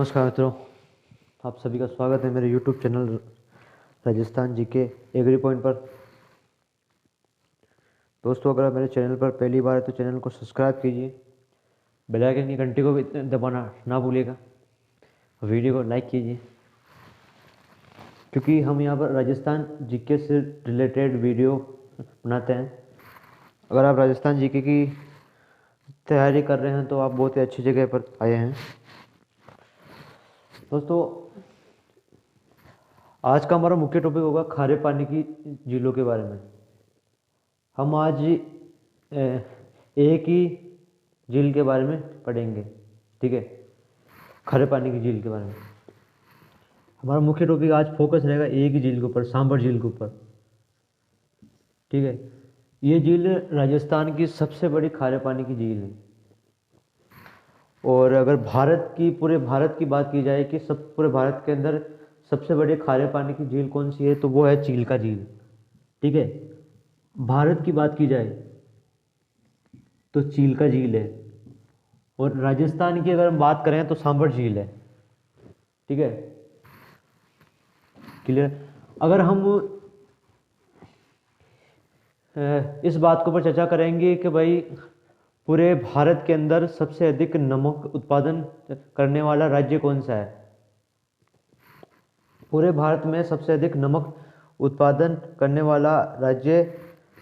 नमस्कार मित्रों, आप सभी का स्वागत है मेरे YouTube channel Rajasthan GK agri point पर। दोस्तों, अगर आप मेरे चैनल पर पहली बार है तो चैनल को सब्सक्राइब कीजिए, बेल आइकन की घंटी को भी दबाना ना भूलिएगा, वीडियो को लाइक कीजिए, क्योंकि हम यहाँ पर राजस्थान जीके से रिलेटेड वीडियो बनाते हैं। अगर आप राजस्थान जीके की तैयारी कर रहे हैं तो आप बहुत ही अच्छी जगह पर आए हैं। दोस्तों, आज का हमारा मुख्य टॉपिक होगा खारे पानी की झीलों के बारे में। हम आज एक ही झील के बारे में पढ़ेंगे, ठीक है, खारे पानी की झील के बारे में। हमारा मुख्य टॉपिक आज फोकस रहेगा एक ही झील के ऊपर, सांभर झील के ऊपर, ठीक है। ये झील राजस्थान की सबसे बड़ी खारे पानी की झील है। और अगर पूरे भारत की बात की जाए कि पूरे भारत के अंदर सबसे बड़ी खारे पानी की झील कौन सी है, तो वो है चिल्का झील, ठीक है। भारत की बात की जाए तो चिल्का झील है, और राजस्थान की अगर हम बात करें तो सांभर झील है, ठीक है, क्लियर। अगर हम इस बात के ऊपर चर्चा करेंगे कि भाई पूरे भारत के अंदर सबसे अधिक नमक उत्पादन करने वाला राज्य कौन सा है, पूरे भारत में सबसे अधिक नमक उत्पादन करने वाला राज्य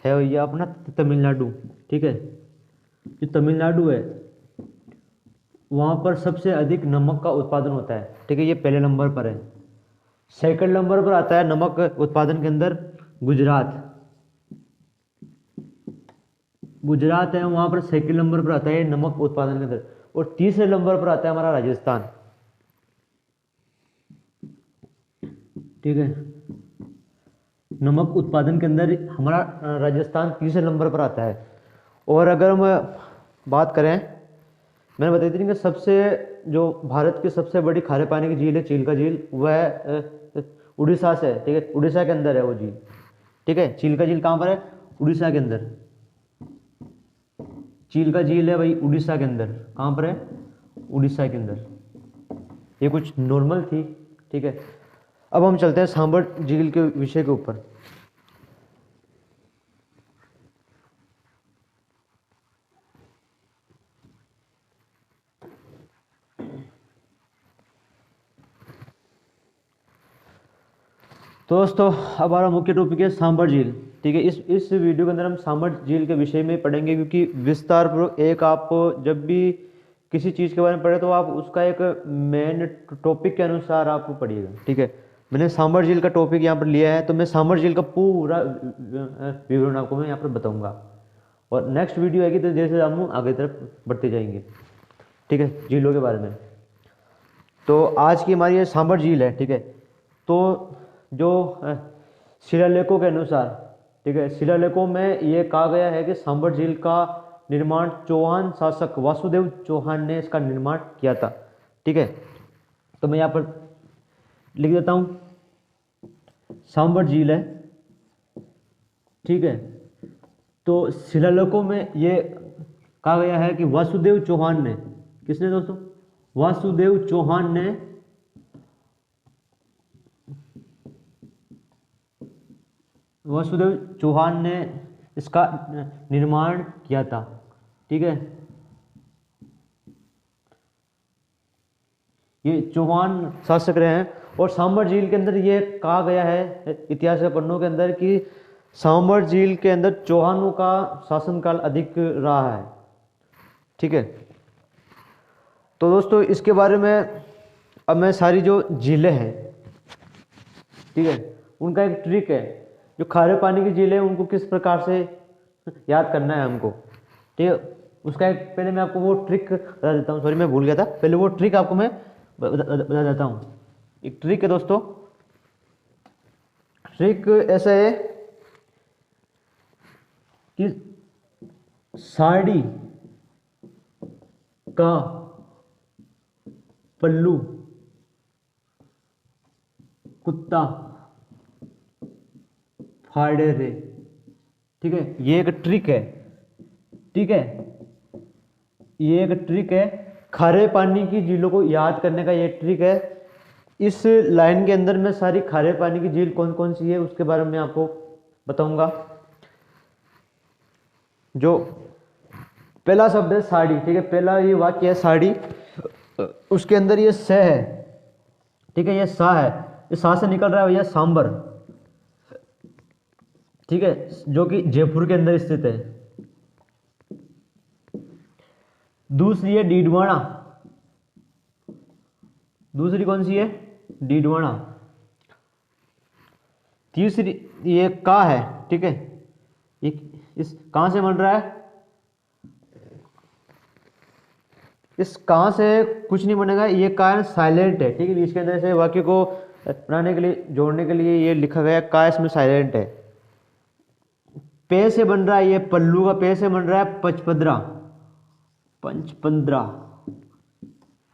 है ये अपना तमिलनाडु, ठीक है। जो तमिलनाडु है वहाँ पर सबसे अधिक नमक का उत्पादन होता है, ठीक है, ये पहले नंबर पर है। सेकंड नंबर पर आता है नमक उत्पादन के अंदर गुजरात। गुजरात है वहाँ पर सेकंड नंबर पर आता है नमक उत्पादन के अंदर। और तीसरे नंबर पर आता है हमारा राजस्थान, ठीक है। नमक उत्पादन के अंदर हमारा राजस्थान तीसरे नंबर पर आता है। और अगर हम बात करें, मैंने बताई थी कि सबसे जो भारत की सबसे बड़ी खारे पानी की झील है चिल्का झील, वह उड़ीसा से है, ठीक है, उड़ीसा के अंदर है वो झील, ठीक है। चिल्का झील कहाँ पर है? उड़ीसा के अंदर। चिल्का झील है भाई उड़ीसा के अंदर। कहाँ पर है? उड़ीसा के अंदर। ये कुछ नॉर्मल थी, ठीक है। अब हम चलते हैं सांभर झील के विषय के ऊपर। तो दोस्तों, अब हमारा मुख्य टॉपिक है सांभर झील, ठीक है। इस वीडियो के अंदर हम सांभर झील के विषय में पढ़ेंगे, क्योंकि विस्तार पूर्वक एक आप जब भी किसी चीज़ के बारे में पढ़े तो आप उसका एक मेन टॉपिक के अनुसार आप पढ़िएगा, ठीक है। मैंने सांभर झील का टॉपिक यहाँ पर लिया है, तो मैं सांभर झील का पूरा विवरण आपको मैं यहाँ पर बताऊँगा। और नेक्स्ट वीडियो आएगी तो जैसे हम आगे तरफ बढ़ते जाएंगे, ठीक है, झीलों के बारे में। तो आज की हमारी ये सांभर झील है, ठीक है। तो जो शिलालेखों के अनुसार, ठीक है, शिलालेखों में ये कहा गया है कि सांभर झील का निर्माण चौहान शासक वासुदेव चौहान ने इसका निर्माण किया था, ठीक है। तो मैं यहाँ पर लिख देता हूँ, सांभर झील है, ठीक है। तो शिलालेखों में ये कहा गया है कि वासुदेव चौहान ने, किसने दोस्तों? वासुदेव चौहान ने इसका निर्माण किया था, ठीक है। ये चौहान शासक रहे हैं। और सांभर झील के अंदर ये कहा गया है इतिहास के पन्नों के अंदर कि सांभर झील के अंदर चौहानों का शासनकाल अधिक रहा है, ठीक है। तो दोस्तों, इसके बारे में अब मैं सारी जो झीलें हैं, ठीक है, उनका एक ट्रिक है। जो खारे पानी की झील है उनको किस प्रकार से याद करना है हमको, ठीक है, उसका एक पहले मैं आपको वो ट्रिक बता देता हूँ। सॉरी, मैं भूल गया था, पहले वो ट्रिक आपको मैं बता देता हूँ। एक ट्रिक है दोस्तों, ट्रिक ऐसा है कि साड़ी का पल्लू कुत्ता फाड़े रे, ठीक है। ये एक ट्रिक है, ठीक है, ये एक ट्रिक है खारे पानी की झीलों को याद करने का ये ट्रिक है। इस लाइन के अंदर मैं सारी खारे पानी की झील कौन कौन सी है उसके बारे में आपको बताऊंगा। जो पहला शब्द है साड़ी, ठीक है, पहला ये वाक्य है साड़ी, उसके अंदर ये स है, ठीक है, ये सा है, इस सा से निकल रहा है भैया सांबर, ठीक है, जो कि जयपुर के अंदर स्थित है। दूसरी है डीडवाना, दूसरी कौन सी है, डीडवाना। तीसरी ये का है, ठीक है, ये इस कहां से बन रहा है, इस कहां से कुछ नहीं बनेगा, ये का साइलेंट है, ठीक है, इसके अंदर से वाक्य को बनाने के लिए, जोड़ने के लिए ये लिखा गया का, इसमें साइलेंट है। पे से बन रहा है, ये पल्लू का पे से बन रहा है पचपदरा, पंचपंद्रा,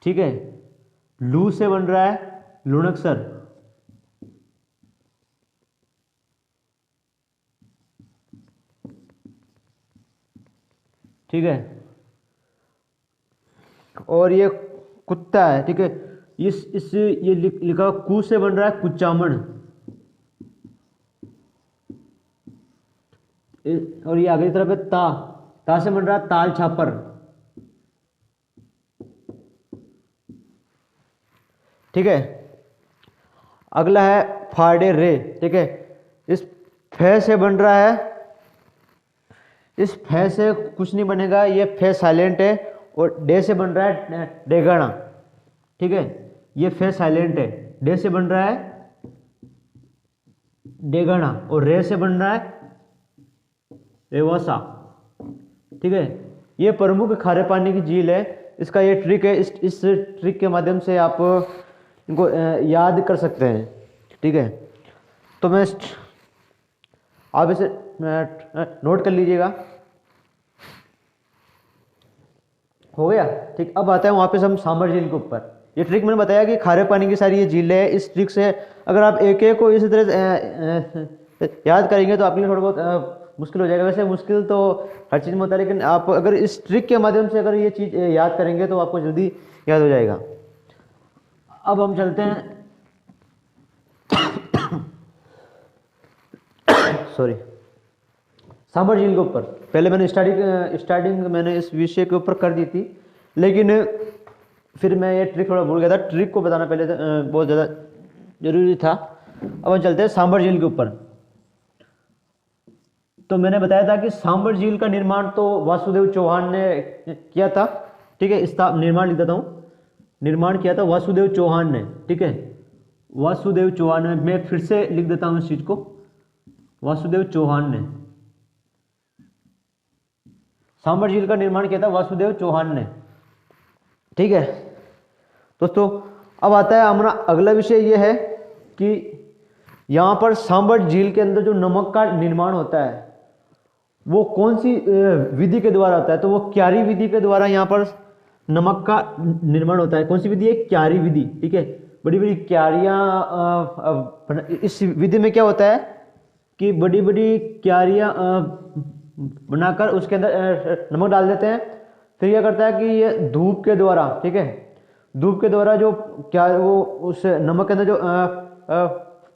ठीक है। लू से बन रहा है लुणकसर, ठीक है। और ये कुत्ता है, ठीक है, इस ये लिखा कू से बन रहा है कुचामण, और ये आगे की तरफ है ता से बन रहा है ताल छापर, ठीक है। अगला है फाड़े रे, ठीक है, इस फे से बन रहा है, इस फे से कुछ नहीं बनेगा, ये फे साइलेंट है, और डे से बन रहा है डेगाना, ठीक है, ये फे साइलेंट है, डे से बन रहा है डेगाना, और रे से बन रहा है रेवासा, ठीक है। ये प्रमुख खारे पानी की झील है, इसका ये ट्रिक है, इस ट्रिक के माध्यम से आप इनको याद कर सकते हैं, ठीक है। तो मैं आप इसे नोट कर लीजिएगा, हो गया, ठीक। अब आता है वापस हम सांबर झील के ऊपर। ये ट्रिक मैंने बताया कि खारे पानी की सारी ये झीलें है, इस ट्रिक से अगर आप एक एक को इसी तरह याद करेंगे तो आपके लिए थोड़ा बहुत मुश्किल हो जाएगा। वैसे मुश्किल तो हर चीज़ में होता है, लेकिन आप अगर इस ट्रिक के माध्यम से अगर ये चीज़ याद करेंगे तो आपको जल्दी याद हो जाएगा। अब हम चलते हैं सॉरी, सांबर झील के ऊपर। पहले मैंने स्टार्टिंग मैंने इस विषय के ऊपर कर दी थी, लेकिन फिर मैं ये ट्रिक थोड़ा भूल गया था, ट्रिक को बताना पहले बहुत ज़्यादा जरूरी था। अब हम चलते हैं सांबर झील के ऊपर। तो मैंने बताया था कि सांबर झील का निर्माण तो वासुदेव चौहान ने किया था, ठीक है, इसका निर्माण लिख देता हूँ, निर्माण किया था वासुदेव चौहान ने, ठीक है, वासुदेव चौहान ने। मैं फिर से लिख देता हूँ इस चीज को, वासुदेव चौहान ने सांबर झील का निर्माण किया था, वासुदेव चौहान ने, ठीक है दोस्तों। अब आता है हमारा अगला विषय यह है कि यहाँ पर सांबर झील के अंदर जो नमक का निर्माण होता है वो कौन सी विधि के द्वारा होता है, तो वो क्यारी विधि के द्वारा यहाँ पर नमक का निर्माण होता है। कौन सी विधि है, क्यारी विधि, ठीक है। बड़ी बड़ी क्यारियाँ, इस विधि में क्या होता है कि बड़ी बड़ी क्यारियाँ बनाकर उसके अंदर नमक डाल देते हैं, फिर क्या करता है कि ये धूप के द्वारा, ठीक है, धूप के द्वारा जो क्या वो उस नमक के अंदर जो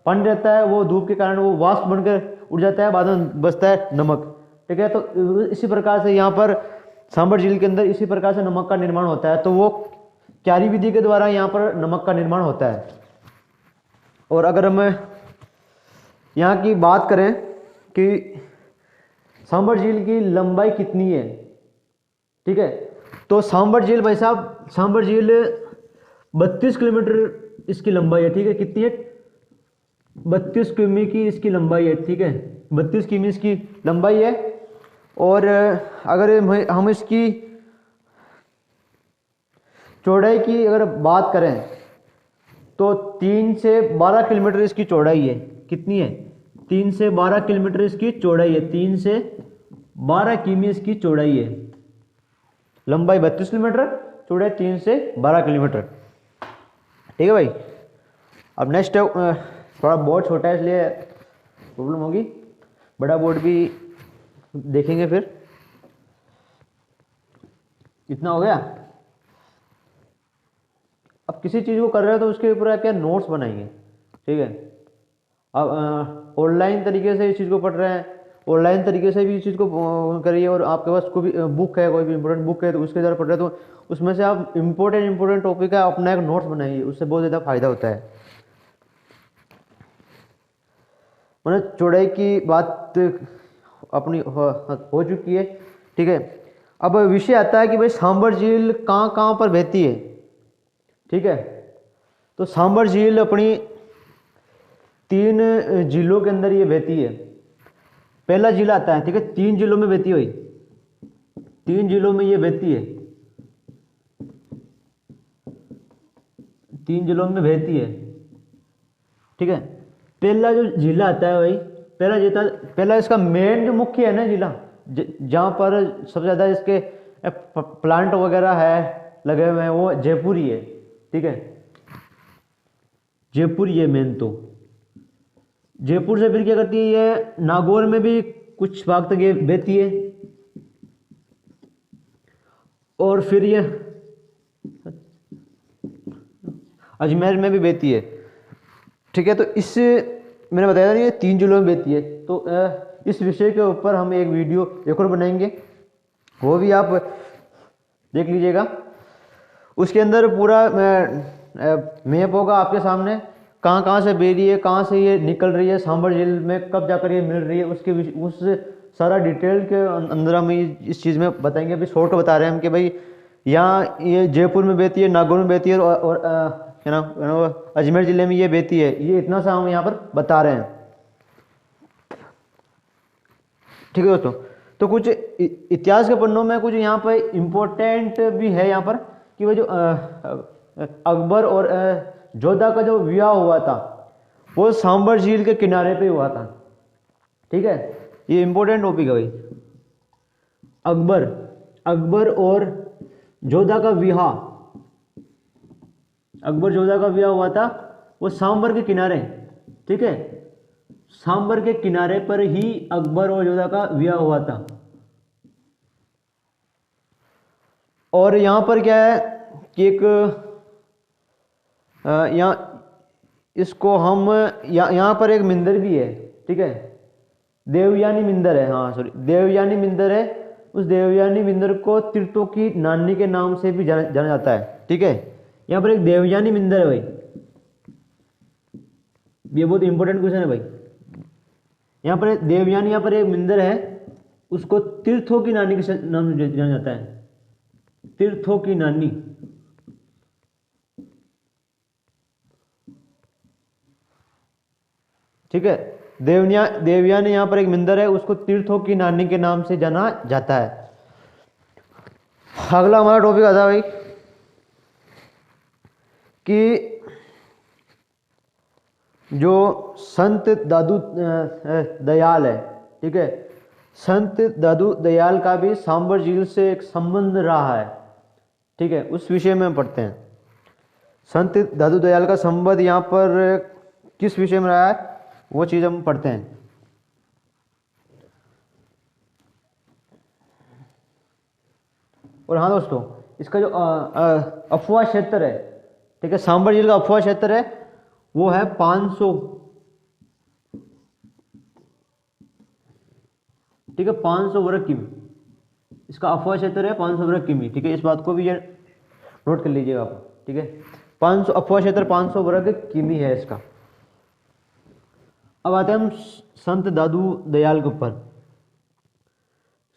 पानी रहता है वो धूप के कारण वो वाष्प बनकर उड़ जाता है, बाद में बचता है नमक, ठीक है। तो इसी प्रकार से यहाँ पर सांबर झील के अंदर इसी प्रकार से नमक का निर्माण होता है, तो वो क्यारी विधि के द्वारा यहाँ पर नमक का निर्माण होता है। और अगर हम यहाँ की बात करें कि सांबर झील की लंबाई कितनी है, ठीक है, तो सांबर झील भाई साहब, सांबर झील 32 किलोमीटर इसकी लंबाई है, ठीक है, कितनी है, 32 किमी की इसकी लंबाई है, ठीक है, 32 किमी इसकी लंबाई है। और अगर हम इसकी चौड़ाई की अगर बात करें तो 3 से 12 किलोमीटर इसकी चौड़ाई है, कितनी है, 3 से 12 किलोमीटर इसकी चौड़ाई है, 3 से 12 किमी इसकी चौड़ाई है, लंबाई 32 किलोमीटर, चौड़ाई 3 से 12 किलोमीटर, ठीक है भाई। अब नेक्स्ट थोड़ा बोर्ड छोटा है इसलिए प्रॉब्लम होगी, बड़ा बोर्ड भी देखेंगे फिर। इतना हो गया, अब किसी चीज़ को कर रहे हो तो उसके ऊपर क्या नोट्स बनाइए, ठीक है। अब ऑनलाइन तरीके से इस चीज़ को पढ़ रहे हैं, ऑनलाइन तरीके से भी इस चीज़ को करिए, और आपके पास कोई भी बुक है, कोई भी इंपॉर्टेंट बुक है तो उसके द्वारा पढ़ रहे हैं तो उसमें से आप इंपॉर्टेंट टॉपिक है अपना एक नोट्स बनाइए, उससे बहुत ज़्यादा फायदा होता है। मतलब चौड़ाई की बात अपनी हो चुकी है, ठीक है। अब विषय आता है कि भाई सांबर झील कहाँ कहाँ पर बहती है, ठीक है। तो सांबर झील अपनी 3 जिलों के अंदर ये बहती है। पहला जिला आता है, ठीक है, 3 जिलों में बहती हुई, 3 जिलों में ये बहती है, 3 जिलों में बहती है, ठीक है। पहला जो जिला आता है भाई, पहला इसका मेन जो मुख्य है ना जिला, जहाँ पर सबसे ज़्यादा इसके प्लांट वगैरह है लगे हुए हैं, वो जयपुर ही है, ठीक है। जयपुर ये मेन, तो जयपुर से फिर क्या करती है ये नागौर में भी कुछ भाग तक ये बहती है, और फिर ये अजमेर में भी बहती है, ठीक है। तो इस मैंने बताया था ये 3 जिलों में बहती है। तो इस विषय के ऊपर हम एक वीडियो एक और बनाएंगे, वो भी आप देख लीजिएगा। उसके अंदर पूरा मैप होगा आपके सामने, कहाँ कहाँ से बह रही है, कहाँ से ये निकल रही है, सांबर झील में कब जाकर ये मिल रही है, उस सारा डिटेल के अंदर हम इस चीज़ में बताएंगे। अभी शॉर्ट बता रहे हैं हम कि भाई यहाँ ये जयपुर में बहती है, नागौर में बहती है, और है ना अजमेर ज़िले में ये बहती है। ये इतना सा हम यहाँ पर बता रहे हैं, ठीक है दोस्तों। तो कुछ इतिहास के पन्नों में कुछ यहाँ पर इम्पोर्टेंट भी है यहाँ पर कि वो जो अकबर और जोधा का जो विवाह हुआ था वो सांबर झील के किनारे पे हुआ था, ठीक है। ये इम्पोर्टेंट टॉपिक है भाई। अकबर और जोधा का विवाह, अकबर जोधा का विवाह हुआ था वो सांबर के किनारे, ठीक है। सांबर के किनारे पर ही अकबर और जोधा का विवाह हुआ था। और यहाँ पर क्या है कि एक यहाँ इसको हम यहाँ पर एक मिंदर भी है, ठीक है, देवयानी मिंदर है, हाँ सॉरी देवयानी मिंदर है। उस देवयानी मिंदर को तीर्थों की नानी के नाम से भी जाना जाता है, ठीक है। यहाँ पर एक देवयानी मिंदर है भाई, ये बहुत इंपॉर्टेंट क्वेश्चन है भाई। यहाँ पर देवयानी, यहाँ पर एक मिंदर है, उसको तीर्थों की नानी के नाम से जाना जाता है, तीर्थों की नानी, ठीक है। देवयानी यहाँ पर एक मंदिर है, उसको तीर्थों की नानी के नाम से जाना जाता है। अगला हमारा टॉपिक आता है भाई कि जो संत दादू दयाल है, ठीक है, संत दादू दयाल का भी सांबर झील से एक संबंध रहा है, ठीक है। उस विषय में हम पढ़ते हैं। संत दादू दयाल का संबंध यहाँ पर किस विषय में रहा है वो चीज़ हम पढ़ते हैं। और हाँ दोस्तों, इसका जो अफवाह क्षेत्र है, ठीक है, सांबर झील का अफवाह क्षेत्र है वो है 500, ठीक है, 500 वर्ग किमी। इसका अफवाह क्षेत्र है 500 वर्ग किमी, ठीक है। इस बात को भी ये नोट कर लीजिएगा आप, ठीक है। 500 अफवाह क्षेत्र 500 वर्ग किमी है इसका। अब आते हैं हम संत दादू दयाल के ऊपर।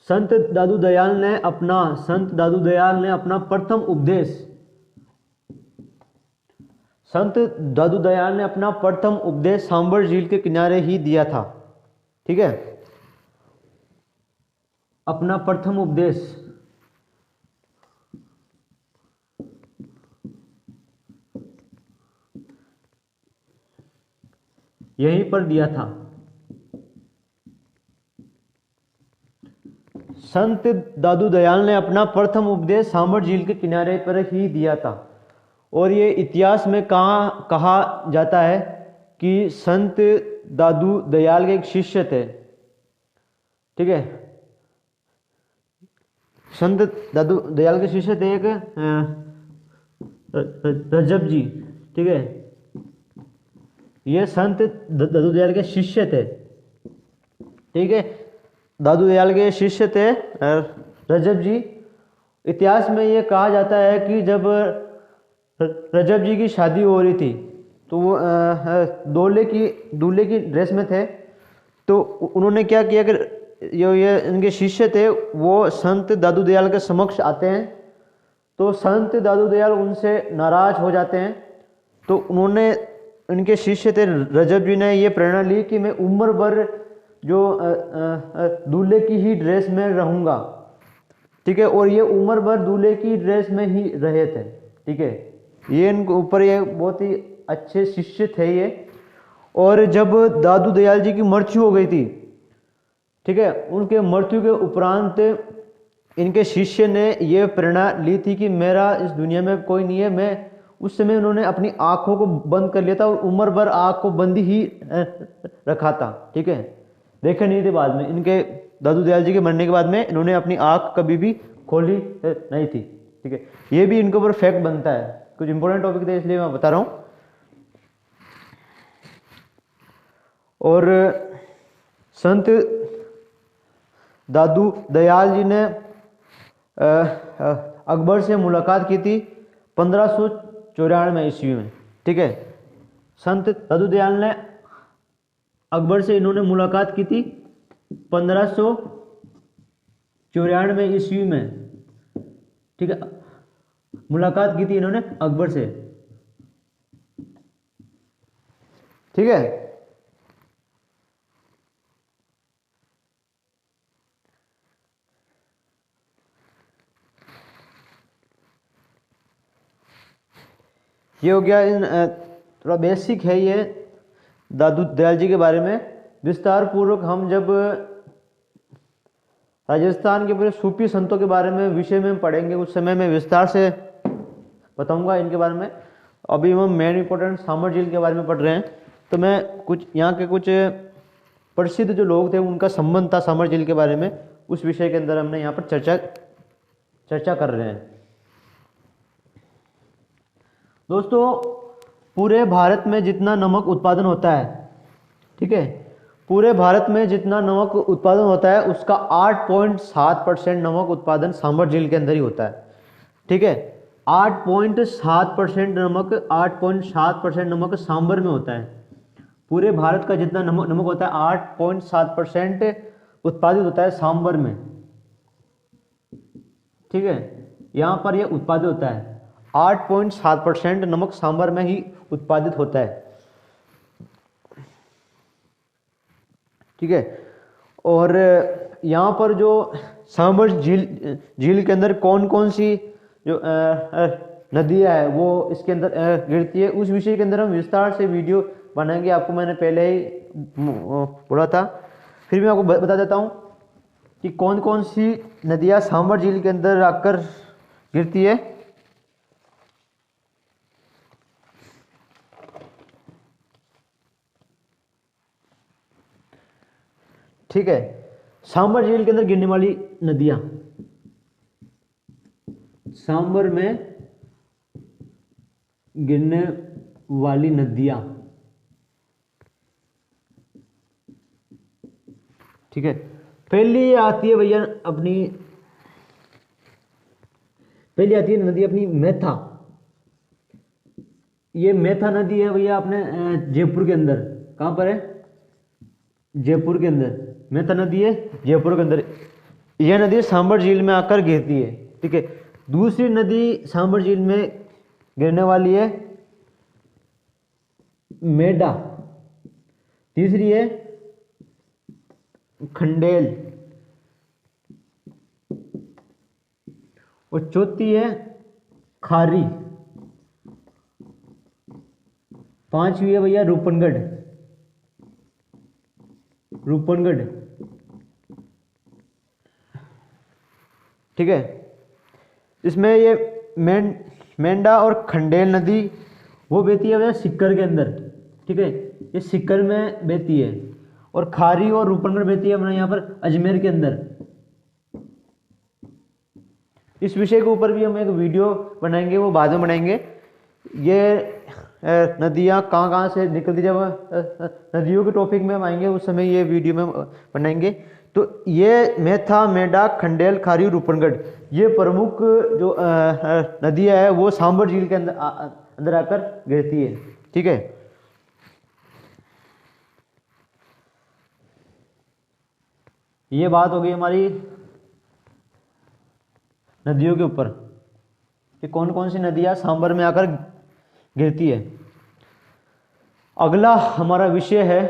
संत दादू दयाल ने अपना प्रथम उपदेश, संत दादू दयाल ने अपना प्रथम उपदेश सांबर झील के किनारे ही दिया था, ठीक है। अपना प्रथम उपदेश यहीं पर दिया था। संत दादू दयाल ने अपना प्रथम उपदेश सांबर झील के किनारे पर ही दिया था। और ये इतिहास में कहा जाता है कि संत दादू दयाल के एक शिष्य थे, ठीक है। संत दादू दयाल के शिष्य थे एक रजब जी, ठीक है, ये संत दादू दयाल के शिष्य थे, ठीक है, दादू दयाल के शिष्य थे रजब जी। इतिहास में ये कहा जाता है कि जब रजब जी की शादी हो रही थी तो वो दूल्हे की ड्रेस में थे, तो उन्होंने क्या किया कि ये इनके शिष्य थे वो संत दादू दयाल के समक्ष आते हैं, तो संत दादू दयाल उनसे नाराज हो जाते हैं, तो उन्होंने, इनके शिष्य थे रजब जी ने ये प्रेरणा ली कि मैं उम्र भर जो दूल्हे की ही ड्रेस में रहूँगा, ठीक है, और ये उम्र भर दूल्हे की ड्रेस में ही रहे थे, ठीक है, ये इनके ऊपर ये बहुत ही अच्छे शिष्य थे ये। और जब दादू दयाल जी की मृत्यु हो गई थी, ठीक है, उनके मृत्यु के उपरांत इनके शिष्य ने ये प्रेरणा ली थी कि मेरा इस दुनिया में कोई नहीं है। मैं उस समय उन्होंने अपनी आंखों को बंद कर लिया था और उम्र भर आंख को बंद ही रखा था, ठीक है, देखे नहीं थे। बाद में इनके दादू दयाल जी के मरने के बाद में इन्होंने अपनी आंख कभी भी खोली नहीं थी, ठीक है, ये भी इनके ऊपर फैक्ट बनता है। कुछ इंपॉर्टेंट टॉपिक थे इसलिए मैं बता रहा हूँ। और संत दादू दयाल जी ने अकबर से मुलाकात की थी 1594 ईस्वी में, ठीक है, संत दादू दयाल ने अकबर से इन्होंने मुलाकात की थी 1594 ईस्वी में, ठीक है, मुलाकात की थी इन्होंने अकबर से, ठीक है। ये हो गया इन थोड़ा बेसिक है ये दादू दयाल जी के बारे में। विस्तार पूर्वक हम जब राजस्थान के पूरे सूफी संतों के बारे में विषय में पढ़ेंगे उस समय मैं विस्तार से बताऊंगा इनके बारे में। अभी हम मेन इंपॉर्टेंट सामर झील के बारे में पढ़ रहे हैं, तो मैं कुछ यहाँ के कुछ प्रसिद्ध जो लोग थे उनका संबंध था सामर झील के बारे में, उस विषय के अंदर हमने यहाँ पर चर्चा कर रहे हैं। दोस्तों, पूरे भारत में जितना नमक उत्पादन होता है, ठीक है, पूरे भारत में जितना नमक उत्पादन होता है उसका 8.7% नमक उत्पादन सामर झील के अंदर ही होता है, ठीक है, 8.7% नमक सांबर में होता है। पूरे भारत का जितना नमक होता है 8.7% उत्पादित होता है सांबर में, ठीक है, यहाँ पर यह उत्पादित होता है 8.7% नमक सांबर में ही उत्पादित होता है, ठीक है। और यहाँ पर जो सांबर झील के अंदर कौन कौन सी जो नदियाँ है वो इसके अंदर गिरती है, उस विषय के अंदर हम विस्तार से वीडियो बनाएंगे। आपको मैंने पहले ही बोला था, फिर मैं आपको बता देता हूँ कि कौन कौन सी नदियाँ सांबर झील के अंदर आकर गिरती है। ठीक है, सांबर झील के अंदर गिरने वाली नदियां, सांबर में गिरने वाली नदियां, ठीक है, पहली आती है भैया अपनी, पहली आती है नदी अपनी मेथा। ये मेथा नदी है भैया अपने जयपुर के अंदर। कहां पर है? जयपुर के अंदर मेथा नदी है, जयपुर के अंदर। यह नदी सांबर झील में आकर गिरती है, ठीक है। दूसरी नदी सांबर झील में गिरने वाली है मेढा, तीसरी है खंडेल और चौथी है खारी, पांचवी है भैया रूपनगढ़। रूपनगढ़, ठीक है। इसमें ये मेंढा और खंडेल नदी वो बहती है भैया सिक्कर के अंदर, ठीक है, ये सिक्कर में बहती है। और खारी और रूपनगढ़ बहती है अपने यहाँ पर अजमेर के अंदर। इस विषय के ऊपर भी हम एक वीडियो बनाएंगे, वो बाद में बनाएंगे। ये नदियाँ कहाँ कहाँ से निकलती, जब नदियों के टॉपिक में हम आएंगे उस समय ये वीडियो में बनाएंगे। तो ये मेथा, मेढक, खंडेल, खारी, रूपनगढ़, ये प्रमुख जो नदियाँ है वो सांबर झील के अंदर अंदर आकर गिरती है। ठीक है, ये बात हो गई हमारी नदियों के ऊपर कि कौन कौन सी नदियाँ सांबर में आकर गिरती है। अगला हमारा विषय है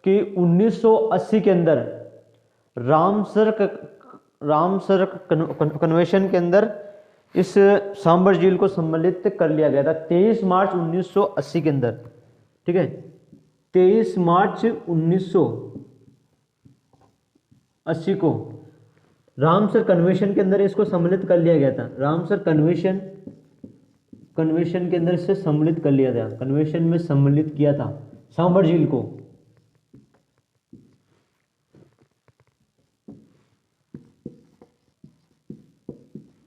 कि 1980 के अंदर रामसर कन्वेंशन के अंदर इस सांबर झील को सम्मिलित कर लिया गया था 23 मार्च 1980 के अंदर। ठीक है, 23 मार्च 1980 को रामसर कन्वेंशन के अंदर इसको सम्मिलित कर लिया गया था। रामसर कन्वेंशन के अंदर इसे सम्मिलित कर लिया था, कन्वेंशन में सम्मिलित किया था सांबर झील को।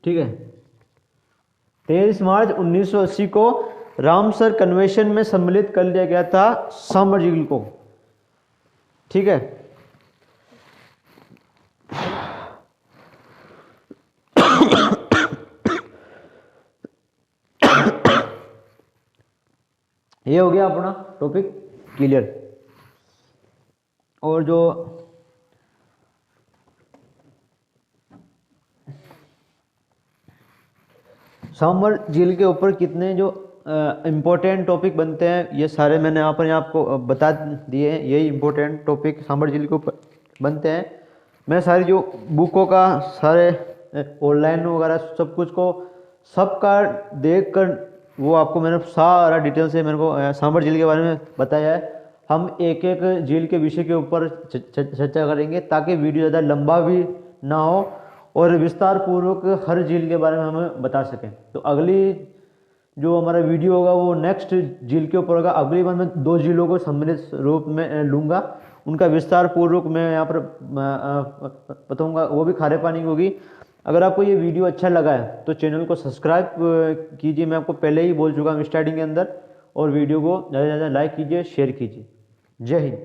ठीक है, 23 मार्च 1980 को रामसर कन्वेंशन में सम्मिलित कर लिया गया था सांबर झील को। ठीक है, ये हो गया अपना टॉपिक क्लियर। और जो सांबर झील के ऊपर कितने जो इम्पोर्टेंट टॉपिक बनते हैं ये सारे मैंने यहाँ पर आपको बता दिए हैं। यही इम्पोर्टेंट टॉपिक सांबर झील के ऊपर बनते हैं। मैं सारी जो बुकों का सारे ऑनलाइन वगैरह सब कुछ को सबका देख कर वो आपको मैंने सारा डिटेल से मेरे को सांबर झील के बारे में बताया है। हम एक एक झील के विषय के ऊपर चर्चा करेंगे ताकि वीडियो ज़्यादा लंबा भी ना हो और विस्तार पूर्वक हर झील के बारे में हमें बता सकें। तो अगली जो हमारा वीडियो होगा वो नेक्स्ट झील के ऊपर होगा। अगली बार मैं 2 झीलों को सम्मिलित रूप में लूँगा, उनका विस्तार पूर्वक मैं यहाँ पर बताऊँगा, वो भी खारे पानी की होगी। अगर आपको ये वीडियो अच्छा लगा है तो चैनल को सब्सक्राइब कीजिए, मैं आपको पहले ही बोल चुका हूँ स्टार्टिंग के अंदर, और वीडियो को ज़्यादा से ज़्यादा लाइक कीजिए, शेयर कीजिए। जय हिंद।